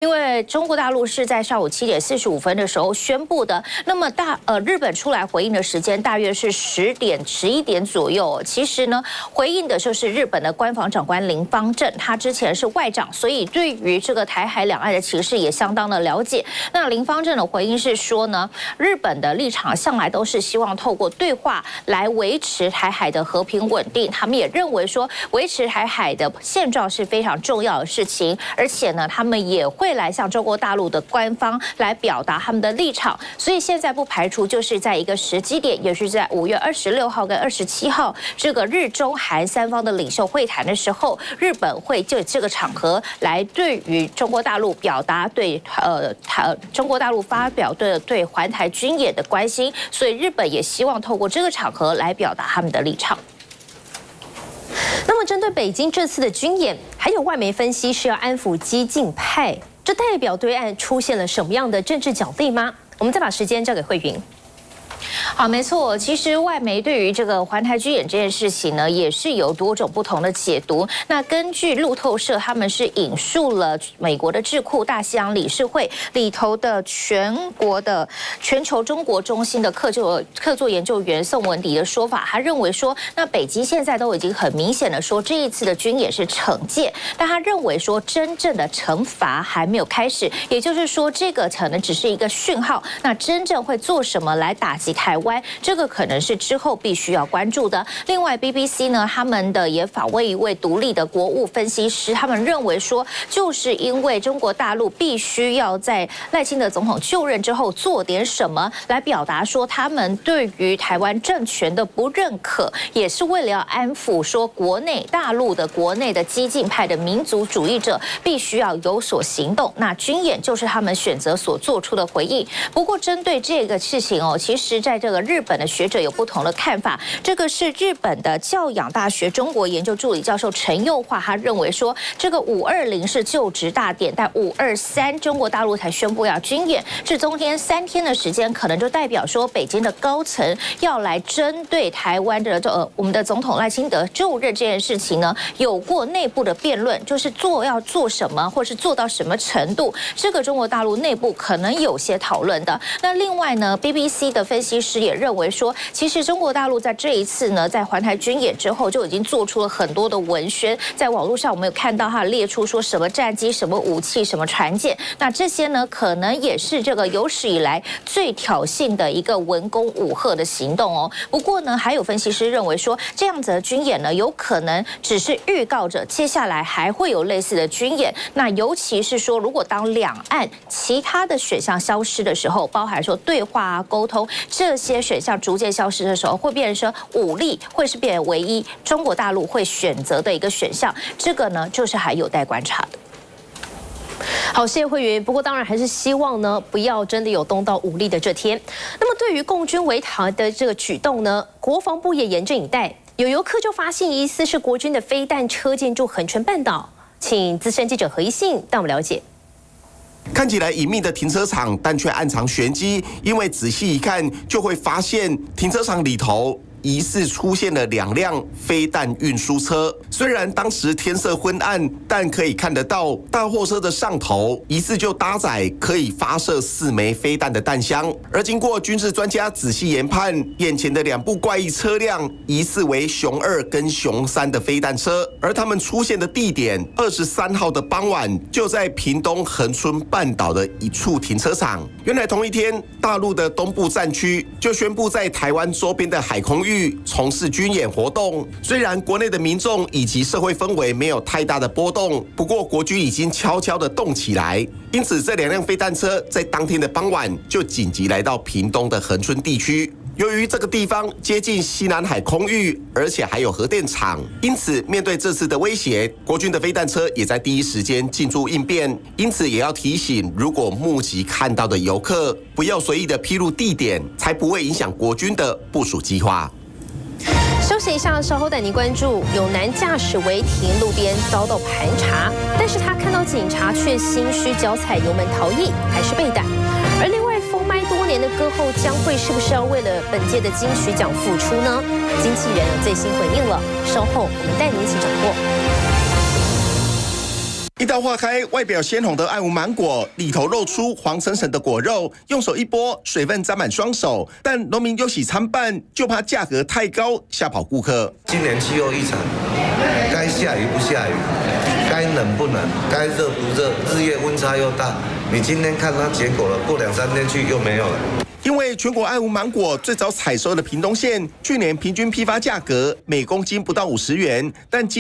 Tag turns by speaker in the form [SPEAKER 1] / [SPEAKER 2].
[SPEAKER 1] 因为中国大陆是在上午7点45分的时候宣布的，那么日本出来回应的时间大约是10点11点左右。其实呢，回应的就是日本的官房长官林芳正，他之前是外长，所以对于这个台海两岸的情势也相当的了解。那林芳正的回应是说呢，日本的立场向来都是希望透过对话来维持台海的和平稳定，他们也认为说维持台海的现状是非常重要的事情，而且呢，他们也会来向中国大陆的官方来表达他们的立场，所以现在不排除就是在一个时机点，也是在5月26号跟27号这个日中韩三方的领袖会谈的时候，日本会就这个场合来对于中国大陆表达对中国大陆发表的对环台军演的关心，所以日本也希望透过这个场合来表达他们的立场。
[SPEAKER 2] 那么，针对北京这次的军演，还有外媒分析是要安抚激进派，这代表对岸出现了什么样的政治角力吗？我们再把时间交给慧云。
[SPEAKER 1] 好，没错。其实外媒对于这个环台军演这件事情呢，也是有多种不同的解读。那根据路透社，他们是引述了美国的智库大西洋理事会里头的全球中国中心的客座研究员宋文迪的说法，他认为说，那北京现在都已经很明显的说这一次的军演是惩戒，但他认为说真正的惩罚还没有开始，也就是说这个可能只是一个讯号，那真正会做什么来打击台湾，这个可能是之后必须要关注的。另外 ，BBC 呢，他们也访问一位独立的国务分析师，他们认为说，就是因为中国大陆必须要在赖清德总统就任之后做点什么，来表达说他们对于台湾政权的不认可，也是为了要安抚说大陆的国内的激进派的民族主义者必须要有所行动。那军演就是他们选择所做出的回应。不过，针对这个事情其实在这个日本的学者有不同的看法。这个是日本的教养大学中国研究助理教授陈佑化，他认为说，这个520是就职大典，但523中国大陆才宣布要军演，这中间3天的时间，可能就代表说北京的高层要来针对台湾的我们的总统赖清德就任这件事情呢，有过内部的辩论，就是要做什么，或是做到什么程度，这个中国大陆内部可能有些讨论的。那另外呢 ，BBC 的分析师也认为说，其实中国大陆在这一次呢，在环台军演之后就已经做出了很多的文宣，在网络上我们有看到他列出说什么战机、什么武器、什么船舰，那这些呢，可能也是这个有史以来最挑衅的一个文攻武吓的行动哦。不过呢，还有分析师认为说，这样子的军演呢，有可能只是预告着接下来还会有类似的军演。那尤其是说，如果当两岸其他的选项消失的时候，包含说对话啊、沟通这些选项逐渐消失的时候，会变成说武力会是变成唯一中国大陆会选择的一个选项。这个呢，就是还有待观察的。
[SPEAKER 2] 好，谢谢慧云。不过当然还是希望呢，不要真的有动到武力的这天。那么对于共军围台的这个举动呢，国防部也严阵以待。有游客就发现疑似是国军的飞弹车进驻恒春半岛，请资深记者何一信带我们了解。
[SPEAKER 3] 看起来隐秘的停车场，但却暗藏玄机，因为仔细一看就会发现停车场里头疑似出现了2辆飞弹运输车。虽然当时天色昏暗，但可以看得到大货车的上头疑似就搭载可以发射4枚飞弹的弹箱。而经过军事专家仔细研判，眼前的2部怪异车辆疑似为熊2跟熊3的飞弹车，而他们出现的地点23号的傍晚就在屏东恒春半岛的一处停车场。原来同一天，大陆的东部战区就宣布在台湾周边的海空域从事军演活动。虽然国内的民众以及社会氛围没有太大的波动，不过国军已经悄悄的动起来。因此，这2辆飞弹车在当天的傍晚就紧急来到屏东的恒春地区。由于这个地方接近西南海空域，而且还有核电厂，因此面对这次的威胁，国军的飞弹车也在第一时间进驻应变。因此，也要提醒，如果目击看到的游客，不要随意的披露地点，才不会影响国军的部署计划。
[SPEAKER 2] 休息一下，稍后带您关注有男驾驶违停路边遭到盘查，但是他看到警察却心虚脚踩油门逃逸，还是被逮。而另外封麦多年的歌后江蕙是不是要为了本届的金曲奖复出呢？经纪人有最新回应了，稍后我们带您一起掌握。
[SPEAKER 3] 一刀划开，外表鲜红的爱无芒果，里头露出黄澄澄的果肉，用手一拨，水分沾满双手。但农民忧喜参半，就怕价格太高吓跑顾客。
[SPEAKER 4] 今年气候异常，该下雨不下雨，该冷不冷，该热不热，日夜温差又大。你今天看它结果了，过2-3天去又没有了。
[SPEAKER 3] 因为全国爱无芒果最早采收的屏东县，去年平均批发价格每公斤不到50元，但